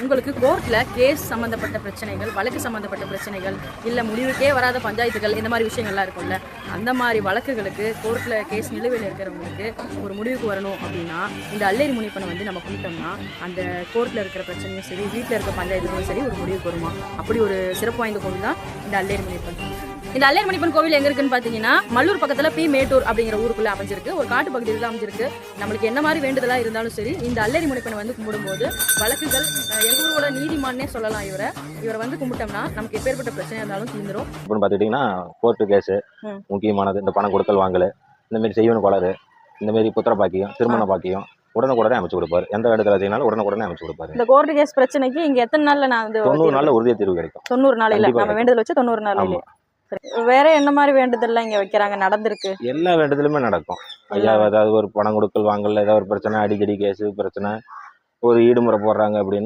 உங்களுக்கு கோர்ட்டில் கேஸ் சம்மந்தப்பட்ட பிரச்சனைகள், வழக்கு சம்மந்தப்பட்ட பிரச்சனைகள், இல்லை முடிவுக்கே வராத பஞ்சாயத்துகள், இந்த மாதிரி விஷயங்கள்லாம் இருக்கும்ல, அந்த மாதிரி வழக்குகளுக்கு கோர்ட்டில் கேஸ் நிலுவையில் இருக்கிறவங்களுக்கு ஒரு முடிவுக்கு வரணும் அப்படின்னா இந்த அல்லேரி முனிப்பனை வந்து நம்ம கும்பிட்டோம்னா அந்த கோர்ட்டில் இருக்கிற பிரச்சனையும் சரி, வீட்டில் இருக்க பஞ்சாயத்துக்கும் சரி ஒரு முடிவுக்கு வருமா. அப்படி ஒரு சிறப்பு வாய்ந்த கோவில் தான் இந்த அல்லேரி முனிப்பன். இந்த அல்லேரி முனிப்பன் கோவில் எங்க இருக்குன்னு பாத்தீங்கன்னா மல்லூர் பக்கத்துல பி மேட்டூர் அப்படிங்கிற ஊருக்குள்ள அமைஞ்சிருக்கு. ஒரு காட்டு பகுதியில் தான் அமைஞ்சிருக்கு. நம்மளுக்கு என்ன மாதிரி வேண்டுதலா இருந்தாலும் சரி இந்த அல்லேரி முனிப்பனை வந்து கும்பிடும்போது வழக்குகள், எங்க ஊரோட நீதிமானே சொல்லலாம் இவரை வந்து கும்பிட்டோம்னா நமக்கு எப்பேற்பட்ட பிரச்சனை இருந்தாலும் தீர்ந்துரும். இப்பன்னு பாத்துக்கிட்டீங்கன்னா கோர்ட்டு கேஸ் முக்கியமானது, இந்த பணம் கொடுக்கல் வாங்கல், இந்த மாதிரி செய்வன கோளாறு, இந்த மாதிரி புத்திர பாக்கியம், திருமண பாக்கியம் உடனுக்குடனே அமைச்சு கொடுப்பாரு. எந்த இடத்துல செய்யினாலும் உடனுக்குடனே அமைச்சு கொடுப்பாரு. இந்த கோர்ட்டு கேஸ் பிரச்சனைக்கு இங்க எத்தனை நாள்ல நான் வந்து 90 நாள்ல உறுதிய தீர்வு கிடைக்கும். 90 நாள் இல்ல, நம்ம வேண்டுதல் வச்சு 90 நாள். வேற என்ன மாதிரி வேண்டுதல்லாம் இங்க வைக்கிறாங்க, நடந்திருக்கு? எல்லா வேண்டுதலுமே நடக்கும். ஐயா ஏதாவது ஒரு பணம் கொடுக்கல் வாங்கல, ஏதாவது ஒரு பிரச்சனை, அடிக்கடி கேஸ் பிரச்சனை, ஒரு ஈடுமுறை போடுறாங்க அப்படின்னா